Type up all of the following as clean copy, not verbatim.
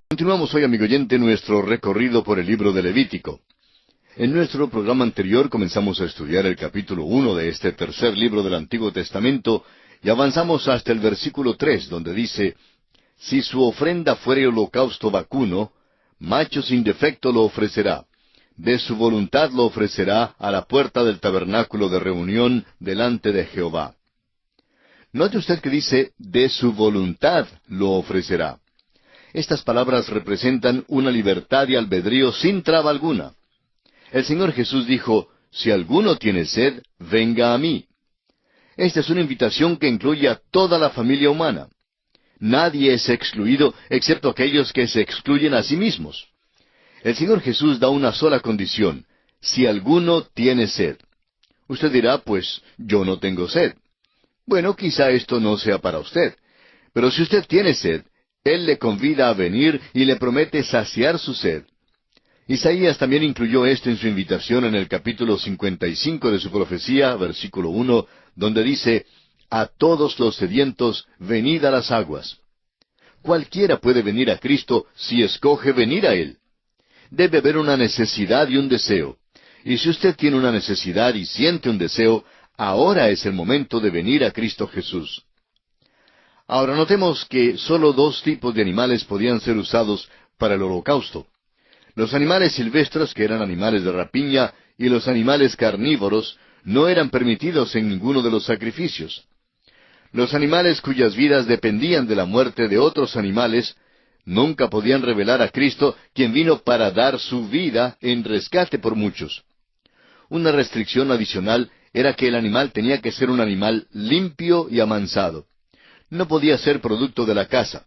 Continuamos hoy, amigo oyente, nuestro recorrido por el libro de Levítico. En nuestro programa anterior comenzamos a estudiar el capítulo 1 de este tercer libro del Antiguo Testamento y avanzamos hasta el versículo 3, donde dice: Si su ofrenda fuere holocausto vacuno, macho sin defecto lo ofrecerá. De su voluntad lo ofrecerá a la puerta del tabernáculo de reunión delante de Jehová. Note usted que dice: de su voluntad lo ofrecerá. Estas palabras representan una libertad de albedrío sin traba alguna. El Señor Jesús dijo: si alguno tiene sed, venga a mí. Esta es una invitación que incluye a toda la familia humana. Nadie es excluido excepto aquellos que se excluyen a sí mismos. El Señor Jesús da una sola condición: si alguno tiene sed. Usted dirá: pues yo no tengo sed. Bueno, quizá esto no sea para usted. Pero si usted tiene sed, Él le convida a venir y le promete saciar su sed. Isaías también incluyó esto en su invitación en el capítulo 55 de su profecía, versículo 1, donde dice: a todos los sedientos, venid a las aguas. Cualquiera puede venir a Cristo si escoge venir a Él. Debe haber una necesidad y un deseo. Y si usted tiene una necesidad y siente un deseo, ahora es el momento de venir a Cristo Jesús. Ahora notemos que sólo dos tipos de animales podían ser usados para el holocausto: los animales silvestres, que eran animales de rapiña, y los animales carnívoros, no eran permitidos en ninguno de los sacrificios. Los animales cuyas vidas dependían de la muerte de otros animales nunca podían revelar a Cristo, quien vino para dar su vida en rescate por muchos. Una restricción adicional era que el animal tenía que ser un animal limpio y amansado. No podía ser producto de la caza.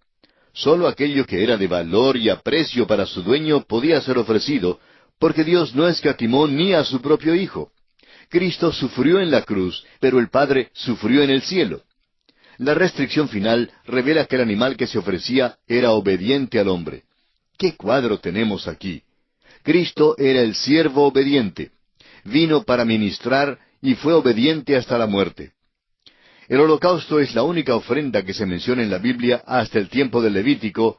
Solo aquello que era de valor y aprecio para su dueño podía ser ofrecido, porque Dios no escatimó ni a su propio Hijo. Cristo sufrió en la cruz, pero el Padre sufrió en el cielo. La restricción final revela que el animal que se ofrecía era obediente al hombre. ¿Qué cuadro tenemos aquí? Cristo era el siervo obediente. Vino para ministrar y fue obediente hasta la muerte. El holocausto es la única ofrenda que se menciona en la Biblia hasta el tiempo del Levítico,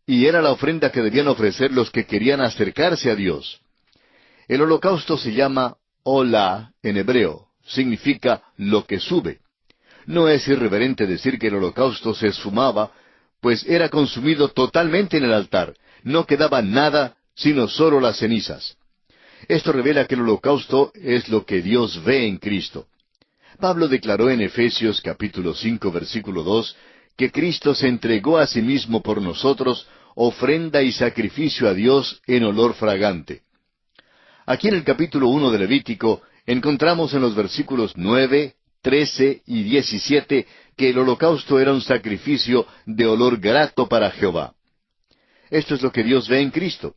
y era la ofrenda que debían ofrecer los que querían acercarse a Dios. El holocausto se llama Olá en hebreo, significa lo que sube. No es irreverente decir que el holocausto se esfumaba, pues era consumido totalmente en el altar. No quedaba nada, sino solo las cenizas. Esto revela que el holocausto es lo que Dios ve en Cristo. Pablo declaró en Efesios capítulo 5, versículo 2, que Cristo se entregó a sí mismo por nosotros, ofrenda y sacrificio a Dios en olor fragante. Aquí en el capítulo 1 de Levítico encontramos en los versículos 9, 13 y 17 que el holocausto era un sacrificio de olor grato para Jehová. Esto es lo que Dios ve en Cristo.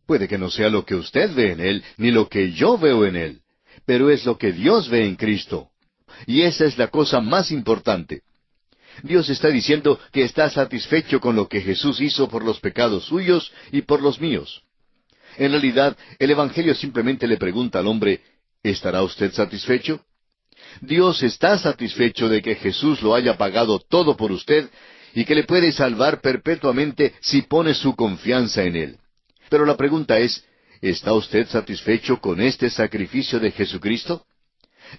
Puede que no sea lo que usted ve en Él, ni lo que yo veo en Él, pero es lo que Dios ve en Cristo. Y esa es la cosa más importante. Dios está diciendo que está satisfecho con lo que Jesús hizo por los pecados suyos y por los míos. En realidad, el Evangelio simplemente le pregunta al hombre: ¿estará usted satisfecho? Dios está satisfecho de que Jesús lo haya pagado todo por usted y que le puede salvar perpetuamente si pone su confianza en Él. Pero la pregunta es: ¿está usted satisfecho con este sacrificio de Jesucristo?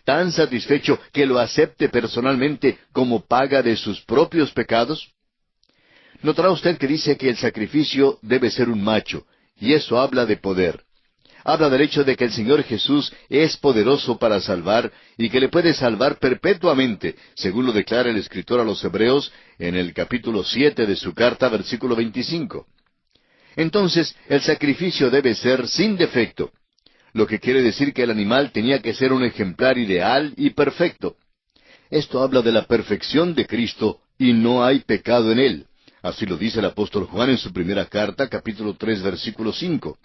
¿Tan satisfecho que lo acepte personalmente como paga de sus propios pecados? Notará usted que dice que el sacrificio debe ser un macho, y eso habla de poder. Habla del hecho de que el Señor Jesús es poderoso para salvar y que le puede salvar perpetuamente, según lo declara el escritor a los Hebreos en el capítulo 7 de su carta, versículo 25. Entonces, el sacrificio debe ser sin defecto, lo que quiere decir que el animal tenía que ser un ejemplar ideal y perfecto. Esto habla de la perfección de Cristo y no hay pecado en Él. Así lo dice el apóstol Juan en su primera carta, capítulo 3, versículo 5.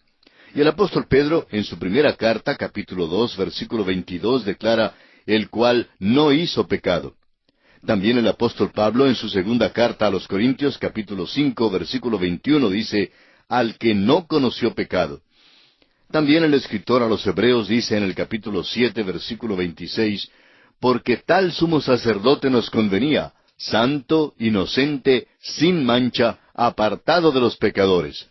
Y el apóstol Pedro, en su primera carta, capítulo 2, versículo 22, declara: el cual no hizo pecado. También el apóstol Pablo, en su segunda carta a los Corintios, capítulo 5, versículo 21, dice: al que no conoció pecado. También el escritor a los Hebreos dice en el capítulo 7, versículo 26, porque tal sumo sacerdote nos convenía, santo, inocente, sin mancha, apartado de los pecadores.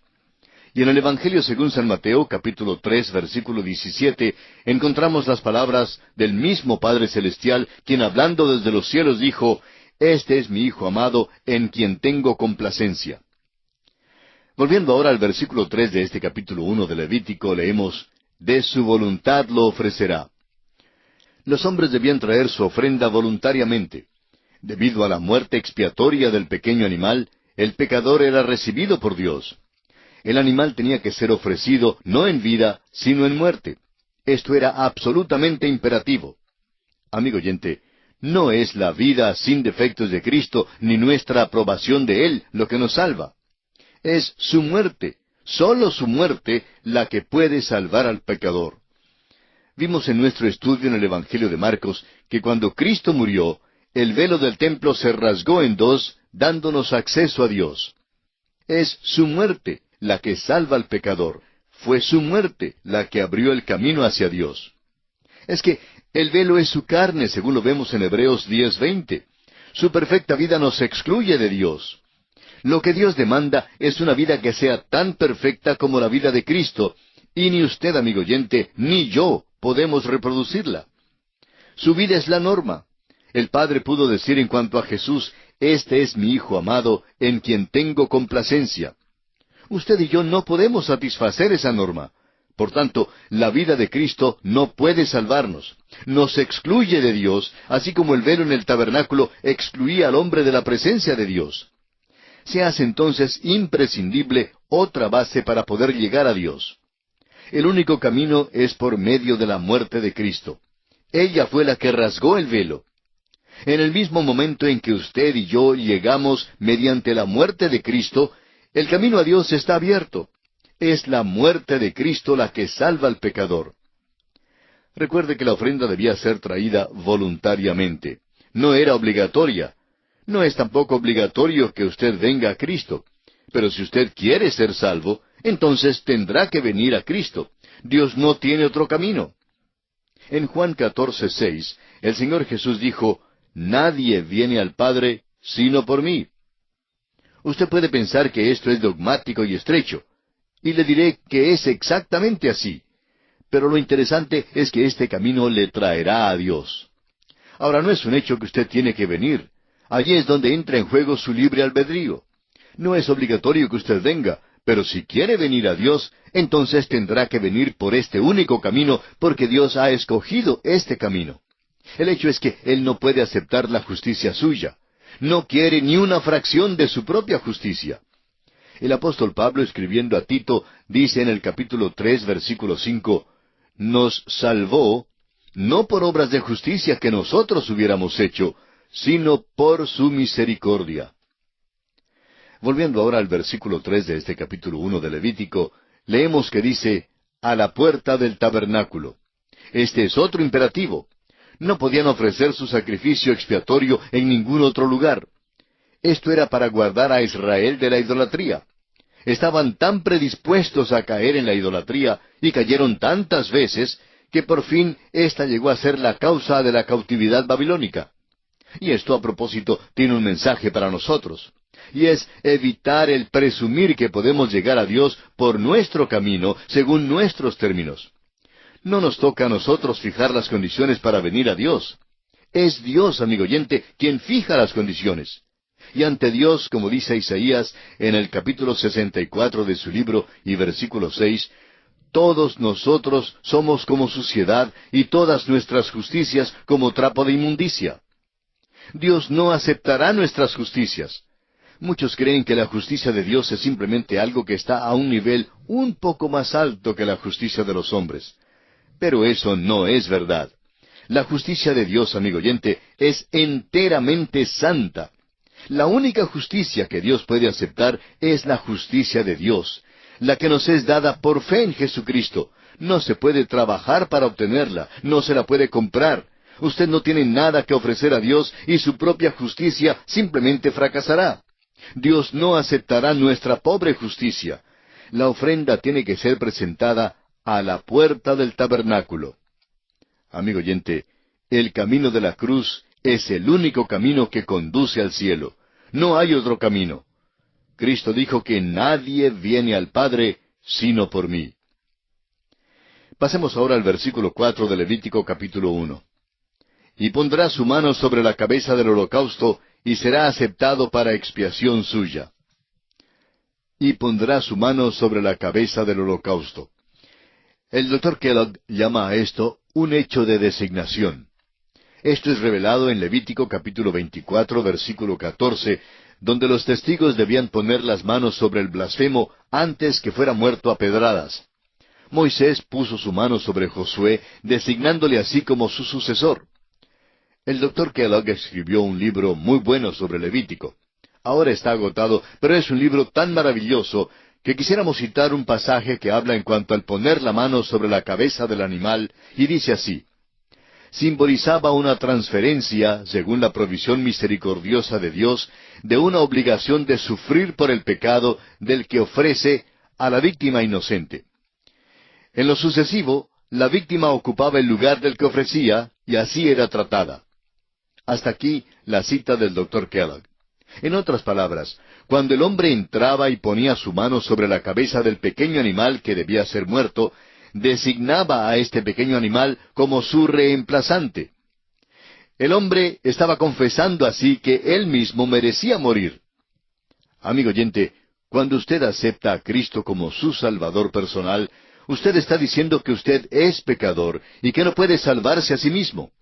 Y en el Evangelio según San Mateo, capítulo 3, versículo 17, encontramos las palabras del mismo Padre Celestial, quien hablando desde los cielos dijo, «Este es mi Hijo amado, en quien tengo complacencia». Volviendo ahora al versículo 3 de este capítulo 1 de Levítico, leemos, «De su voluntad lo ofrecerá». Los hombres debían traer su ofrenda voluntariamente. Debido a la muerte expiatoria del pequeño animal, el pecador era recibido por Dios. El animal tenía que ser ofrecido no en vida, sino en muerte. Esto era absolutamente imperativo. Amigo oyente, no es la vida sin defectos de Cristo, ni nuestra aprobación de Él lo que nos salva. Es su muerte, sólo su muerte, la que puede salvar al pecador. Vimos en nuestro estudio en el Evangelio de Marcos que cuando Cristo murió, el velo del templo se rasgó en dos, dándonos acceso a Dios. Es su muerte la que salva al pecador. Fue su muerte la que abrió el camino hacia Dios. Es que el velo es su carne, según lo vemos en Hebreos 10:20. Su perfecta vida nos excluye de Dios. Lo que Dios demanda es una vida que sea tan perfecta como la vida de Cristo, y ni usted, amigo oyente, ni yo podemos reproducirla. Su vida es la norma. El Padre pudo decir en cuanto a Jesús, «Este es mi Hijo amado, en quien tengo complacencia». Usted y yo no podemos satisfacer esa norma. Por tanto, la vida de Cristo no puede salvarnos. Nos excluye de Dios, así como el velo en el tabernáculo excluía al hombre de la presencia de Dios. Se hace entonces imprescindible otra base para poder llegar a Dios. El único camino es por medio de la muerte de Cristo. Ella fue la que rasgó el velo. En el mismo momento en que usted y yo llegamos mediante la muerte de Cristo, el camino a Dios está abierto. Es la muerte de Cristo la que salva al pecador. Recuerde que la ofrenda debía ser traída voluntariamente. No era obligatoria. No es tampoco obligatorio que usted venga a Cristo. Pero si usted quiere ser salvo, entonces tendrá que venir a Cristo. Dios no tiene otro camino. En Juan 14:6, el Señor Jesús dijo, «Nadie viene al Padre sino por mí». Usted puede pensar que esto es dogmático y estrecho, y le diré que es exactamente así. Pero lo interesante es que este camino le traerá a Dios. Ahora, no es un hecho que usted tiene que venir. Allí es donde entra en juego su libre albedrío. No es obligatorio que usted venga, pero si quiere venir a Dios, entonces tendrá que venir por este único camino, porque Dios ha escogido este camino. El hecho es que Él no puede aceptar la justicia suya. No quiere ni una fracción de su propia justicia. El apóstol Pablo, escribiendo a Tito, dice en el capítulo 3, versículo 5, «Nos salvó, no por obras de justicia que nosotros hubiéramos hecho, sino por su misericordia». Volviendo ahora al versículo 3 de este capítulo 1 de Levítico, leemos que dice, «a la puerta del tabernáculo». Este es otro imperativo. No podían ofrecer su sacrificio expiatorio en ningún otro lugar. Esto era para guardar a Israel de la idolatría. Estaban tan predispuestos a caer en la idolatría y cayeron tantas veces que por fin ésta llegó a ser la causa de la cautividad babilónica. Y esto a propósito tiene un mensaje para nosotros. Y es evitar el presumir que podemos llegar a Dios por nuestro camino, según nuestros términos. No nos toca a nosotros fijar las condiciones para venir a Dios. Es Dios, amigo oyente, quien fija las condiciones. Y ante Dios, como dice Isaías en el capítulo 64 de su libro y versículo 6, «Todos nosotros somos como suciedad y todas nuestras justicias como trapo de inmundicia». Dios no aceptará nuestras justicias. Muchos creen que la justicia de Dios es simplemente algo que está a un nivel un poco más alto que la justicia de los hombres. Pero eso no es verdad. La justicia de Dios, amigo oyente, es enteramente santa. La única justicia que Dios puede aceptar es la justicia de Dios, la que nos es dada por fe en Jesucristo. No se puede trabajar para obtenerla, no se la puede comprar. Usted no tiene nada que ofrecer a Dios y su propia justicia simplemente fracasará. Dios no aceptará nuestra pobre justicia. La ofrenda tiene que ser presentada a la puerta del tabernáculo. Amigo oyente, el camino de la cruz es el único camino que conduce al cielo. No hay otro camino. Cristo dijo que nadie viene al Padre sino por mí. Pasemos ahora al versículo 4 de Levítico capítulo 1. Y pondrá su mano sobre la cabeza del holocausto, y será aceptado para expiación suya. Y pondrá su mano sobre la cabeza del holocausto. El Dr. Kellogg llama a esto un hecho de designación. Esto es revelado en Levítico capítulo 24, versículo 14, donde los testigos debían poner las manos sobre el blasfemo antes que fuera muerto a pedradas. Moisés puso su mano sobre Josué, designándole así como su sucesor. El Dr. Kellogg escribió un libro muy bueno sobre Levítico. Ahora está agotado, pero es un libro tan maravilloso que quisiéramos citar un pasaje que habla en cuanto al poner la mano sobre la cabeza del animal, y dice así: simbolizaba una transferencia, según la provisión misericordiosa de Dios, de una obligación de sufrir por el pecado del que ofrece a la víctima inocente. En lo sucesivo, la víctima ocupaba el lugar del que ofrecía, y así era tratada. Hasta aquí la cita del Dr. Kellogg. En otras palabras, cuando el hombre entraba y ponía su mano sobre la cabeza del pequeño animal que debía ser muerto, designaba a este pequeño animal como su reemplazante. El hombre estaba confesando así que él mismo merecía morir. Amigo oyente, cuando usted acepta a Cristo como su Salvador personal, usted está diciendo que usted es pecador y que no puede salvarse a sí mismo.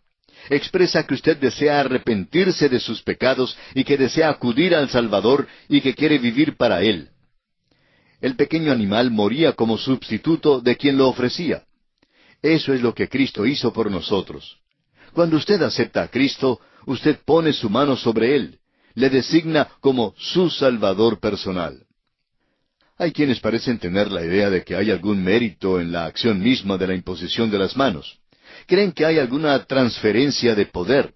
Expresa que usted desea arrepentirse de sus pecados y que desea acudir al Salvador y que quiere vivir para Él. El pequeño animal moría como sustituto de quien lo ofrecía. Eso es lo que Cristo hizo por nosotros. Cuando usted acepta a Cristo, usted pone su mano sobre Él, le designa como su Salvador personal. Hay quienes parecen tener la idea de que hay algún mérito en la acción misma de la imposición de las manos. Creen que hay alguna transferencia de poder.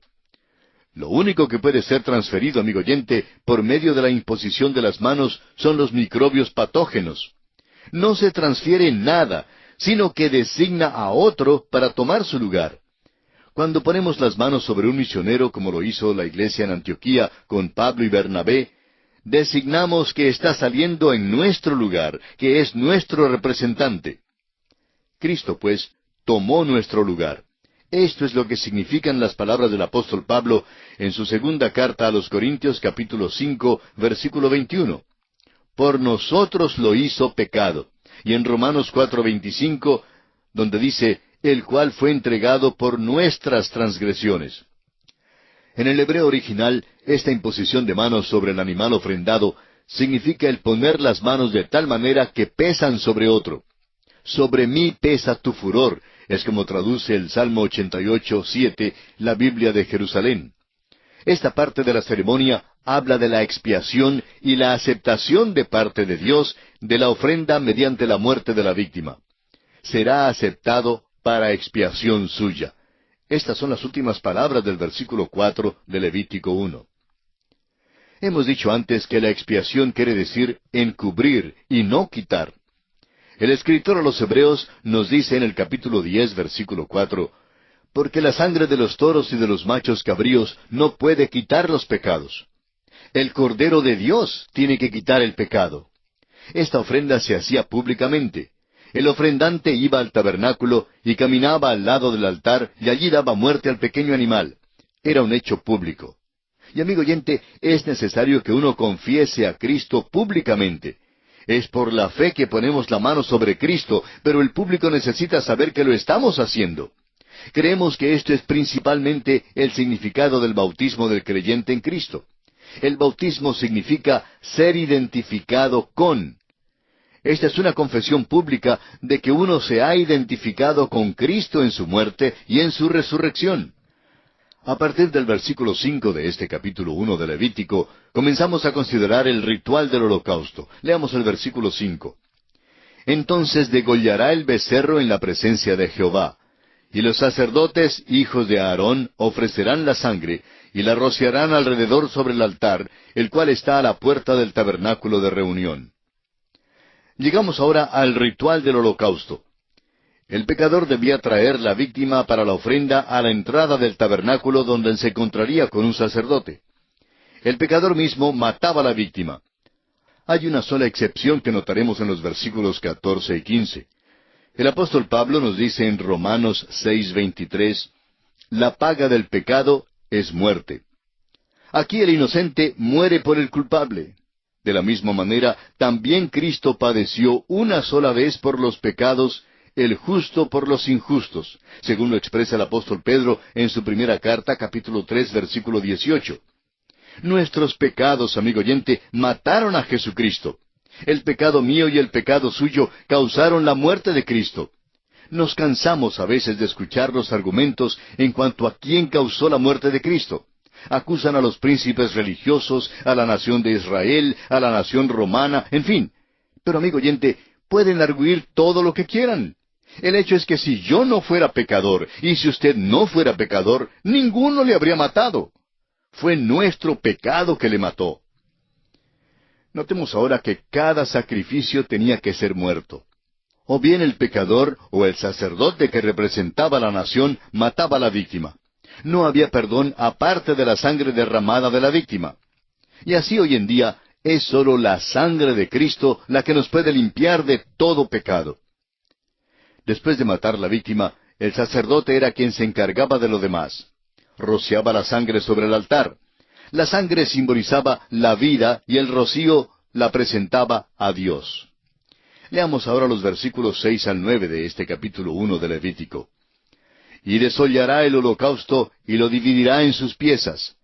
Lo único que puede ser transferido, amigo oyente, por medio de la imposición de las manos son los microbios patógenos. No se transfiere nada, sino que designa a otro para tomar su lugar. Cuando ponemos las manos sobre un misionero, como lo hizo la iglesia en Antioquía con Pablo y Bernabé, designamos que está saliendo en nuestro lugar, que es nuestro representante. Cristo, pues, tomó nuestro lugar. Esto es lo que significan las palabras del apóstol Pablo en su segunda carta a los Corintios capítulo 5, versículo 21. Por nosotros lo hizo pecado. Y en Romanos 4:25, donde dice, el cual fue entregado por nuestras transgresiones. En el hebreo original, esta imposición de manos sobre el animal ofrendado significa el poner las manos de tal manera que pesan sobre otro. Sobre mí pesa tu furor, es como traduce el Salmo 88:7, la Biblia de Jerusalén. Esta parte de la ceremonia habla de la expiación y la aceptación de parte de Dios de la ofrenda mediante la muerte de la víctima. Será aceptado para expiación suya. Estas son las últimas palabras del versículo 4 de Levítico 1. Hemos dicho antes que la expiación quiere decir encubrir y no quitar. El escritor a los Hebreos nos dice en el capítulo 10, versículo 4, porque la sangre de los toros y de los machos cabríos no puede quitar los pecados. El Cordero de Dios tiene que quitar el pecado. Esta ofrenda se hacía públicamente. El ofrendante iba al tabernáculo y caminaba al lado del altar y allí daba muerte al pequeño animal. Era un hecho público. Y amigo oyente, es necesario que uno confiese a Cristo públicamente. Es por la fe que ponemos la mano sobre Cristo, pero el público necesita saber que lo estamos haciendo. Creemos que esto es principalmente el significado del bautismo del creyente en Cristo. El bautismo significa ser identificado con. Esta es una confesión pública de que uno se ha identificado con Cristo en su muerte y en su resurrección. A partir del versículo 5 de este capítulo 1 de Levítico, comenzamos a considerar el ritual del holocausto. Leamos el versículo 5. Entonces degollará el becerro en la presencia de Jehová, y los sacerdotes, hijos de Aarón, ofrecerán la sangre, y la rociarán alrededor sobre el altar, el cual está a la puerta del tabernáculo de reunión. Llegamos ahora al ritual del holocausto. El pecador debía traer la víctima para la ofrenda a la entrada del tabernáculo donde se encontraría con un sacerdote. El pecador mismo mataba a la víctima. Hay una sola excepción que notaremos en los versículos 14 y 15. El apóstol Pablo nos dice en Romanos 6:23, la paga del pecado es muerte. Aquí el inocente muere por el culpable. De la misma manera, también Cristo padeció una sola vez por los pecados, el justo por los injustos, según lo expresa el apóstol Pedro en su primera carta, capítulo 3, versículo 18. Nuestros pecados, amigo oyente, mataron a Jesucristo. El pecado mío y el pecado suyo causaron la muerte de Cristo. Nos cansamos a veces de escuchar los argumentos en cuanto a quién causó la muerte de Cristo. Acusan a los príncipes religiosos, a la nación de Israel, a la nación romana, en fin. Pero, amigo oyente, pueden arguir todo lo que quieran. El hecho es que si yo no fuera pecador, y si usted no fuera pecador, ninguno le habría matado. Fue nuestro pecado que le mató. Notemos ahora que cada sacrificio tenía que ser muerto. O bien el pecador o el sacerdote que representaba a la nación mataba a la víctima. No había perdón aparte de la sangre derramada de la víctima. Y así hoy en día es sólo la sangre de Cristo la que nos puede limpiar de todo pecado. Después de matar la víctima, el sacerdote era quien se encargaba de lo demás. Rociaba la sangre sobre el altar. La sangre simbolizaba la vida y el rocío la presentaba a Dios. Leamos ahora los versículos 6 al 9 de este capítulo 1 de Levítico. Y desollará el holocausto y lo dividirá en sus piezas.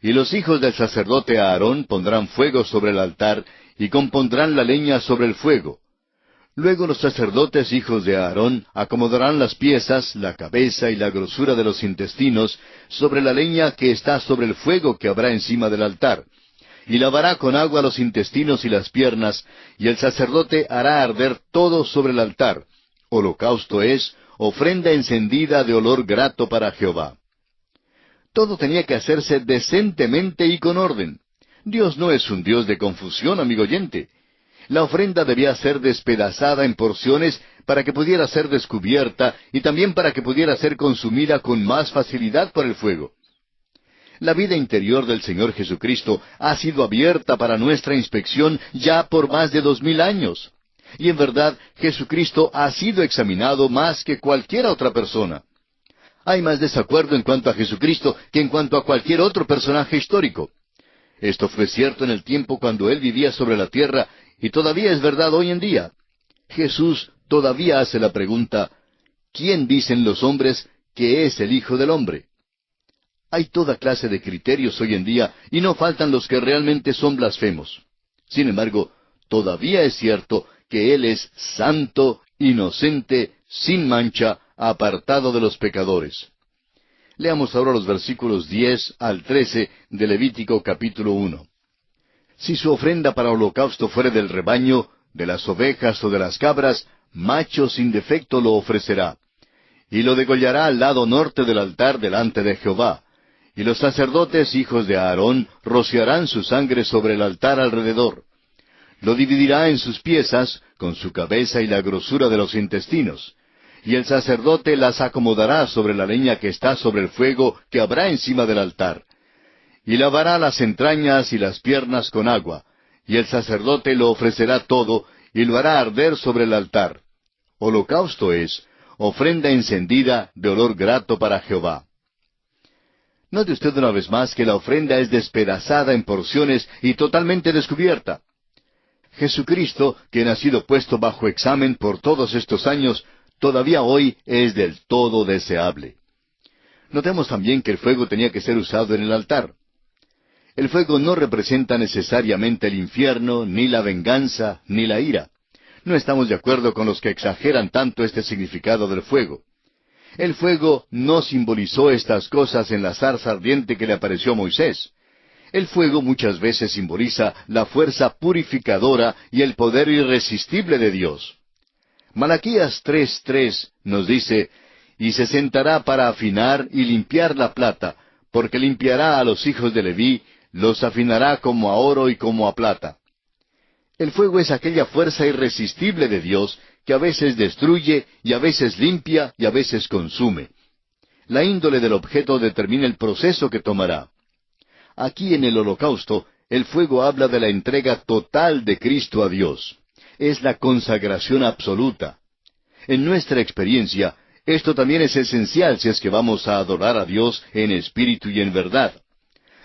Y los hijos del sacerdote Aarón pondrán fuego sobre el altar y compondrán la leña sobre el fuego. Luego los sacerdotes hijos de Aarón acomodarán las piezas, la cabeza y la grosura de los intestinos sobre la leña que está sobre el fuego que habrá encima del altar. Y lavará con agua los intestinos y las piernas, y el sacerdote hará arder todo sobre el altar. Holocausto es, ofrenda encendida de olor grato para Jehová. Todo tenía que hacerse decentemente y con orden. Dios no es un Dios de confusión, amigo oyente. La ofrenda debía ser despedazada en porciones para que pudiera ser descubierta y también para que pudiera ser consumida con más facilidad por el fuego. La vida interior del Señor Jesucristo ha sido abierta para nuestra inspección ya por más de 2000 años. Y en verdad, Jesucristo ha sido examinado más que cualquier otra persona. Hay más desacuerdo en cuanto a Jesucristo que en cuanto a cualquier otro personaje histórico. Esto fue cierto en el tiempo cuando Él vivía sobre la tierra y todavía es verdad hoy en día. Jesús todavía hace la pregunta, ¿quién dicen los hombres que es el Hijo del Hombre? Hay toda clase de criterios hoy en día y no faltan los que realmente son blasfemos. Sin embargo, todavía es cierto que Él es santo, inocente, sin mancha, apartado de los pecadores. Leamos ahora los versículos 10 al 13 de Levítico capítulo 1. Si su ofrenda para holocausto fuere del rebaño, de las ovejas o de las cabras, macho sin defecto lo ofrecerá. Y lo degollará al lado norte del altar delante de Jehová. Y los sacerdotes, hijos de Aarón, rociarán su sangre sobre el altar alrededor. Lo dividirá en sus piezas, con su cabeza y la grosura de los intestinos. Y el sacerdote las acomodará sobre la leña que está sobre el fuego que habrá encima del altar. Y lavará las entrañas y las piernas con agua, y el sacerdote lo ofrecerá todo, y lo hará arder sobre el altar. Holocausto es, ofrenda encendida de olor grato para Jehová. Note usted una vez más que la ofrenda es despedazada en porciones y totalmente descubierta. Jesucristo, quien ha sido puesto bajo examen por todos estos años, todavía hoy es del todo deseable. Notemos también que el fuego tenía que ser usado en el altar. El fuego no representa necesariamente el infierno, ni la venganza, ni la ira. No estamos de acuerdo con los que exageran tanto este significado del fuego. El fuego no simbolizó estas cosas en la zarza ardiente que le apareció a Moisés. El fuego muchas veces simboliza la fuerza purificadora y el poder irresistible de Dios. Malaquías 3:3 nos dice, «Y se sentará para afinar y limpiar la plata, porque limpiará a los hijos de Leví, los afinará como a oro y como a plata». El fuego es aquella fuerza irresistible de Dios que a veces destruye y a veces limpia y a veces consume. La índole del objeto determina el proceso que tomará. Aquí en el holocausto, el fuego habla de la entrega total de Cristo a Dios. Es la consagración absoluta. En nuestra experiencia, esto también es esencial si es que vamos a adorar a Dios en espíritu y en verdad.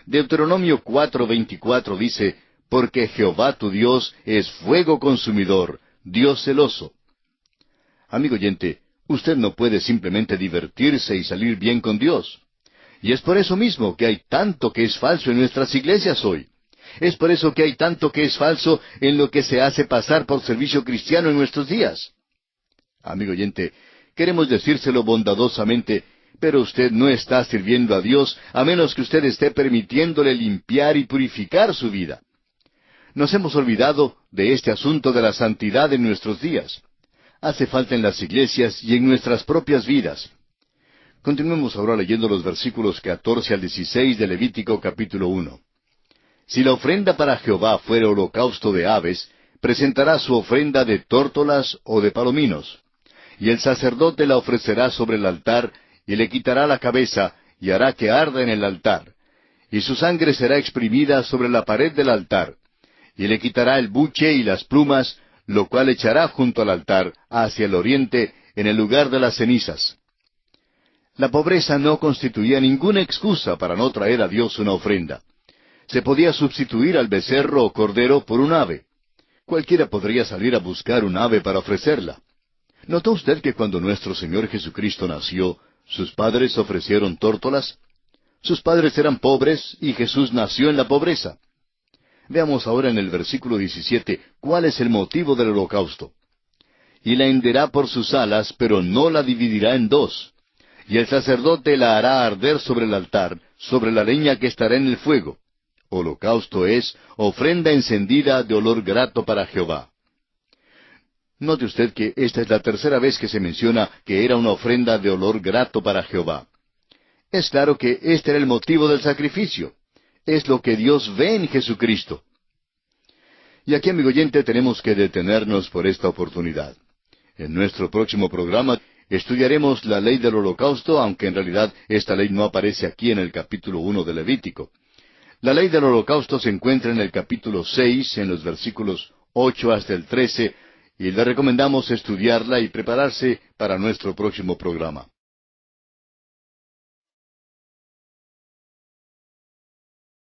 Deuteronomio 4:24 dice, porque Jehová tu Dios es fuego consumidor, Dios celoso. Amigo oyente, usted no puede simplemente divertirse y salir bien con Dios. Y es por eso mismo que hay tanto que es falso en nuestras iglesias hoy. Es por eso que hay tanto que es falso en lo que se hace pasar por servicio cristiano en nuestros días. Amigo oyente, queremos decírselo bondadosamente, pero usted no está sirviendo a Dios a menos que usted esté permitiéndole limpiar y purificar su vida. Nos hemos olvidado de este asunto de la santidad en nuestros días. Hace falta en las iglesias y en nuestras propias vidas. Continuemos ahora leyendo los versículos 14 al 16 de Levítico capítulo 1. Si la ofrenda para Jehová fuera holocausto de aves, presentará su ofrenda de tórtolas o de palominos. Y el sacerdote la ofrecerá sobre el altar, y le quitará la cabeza, y hará que arda en el altar. Y su sangre será exprimida sobre la pared del altar. Y le quitará el buche y las plumas, lo cual echará junto al altar, hacia el oriente, en el lugar de las cenizas. La pobreza no constituía ninguna excusa para no traer a Dios una ofrenda. Se podía sustituir al becerro o cordero por un ave. Cualquiera podría salir a buscar un ave para ofrecerla. ¿Notó usted que cuando nuestro Señor Jesucristo nació, sus padres ofrecieron tórtolas? Sus padres eran pobres y Jesús nació en la pobreza. Veamos ahora en el versículo 17 cuál es el motivo del holocausto. Y la henderá por sus alas, pero no la dividirá en dos. Y el sacerdote la hará arder sobre el altar, sobre la leña que estará en el fuego. Holocausto es ofrenda encendida de olor grato para Jehová. Note usted que esta es la tercera vez que se menciona que era una ofrenda de olor grato para Jehová. Es claro que este era el motivo del sacrificio. Es lo que Dios ve en Jesucristo. Y aquí, amigo oyente, tenemos que detenernos por esta oportunidad. En nuestro próximo programa estudiaremos la ley del holocausto, aunque en realidad esta ley no aparece aquí en el capítulo 1 de Levítico. La ley del holocausto se encuentra en el capítulo 6, en los versículos 8 hasta el 13, y le recomendamos estudiarla y prepararse para nuestro próximo programa.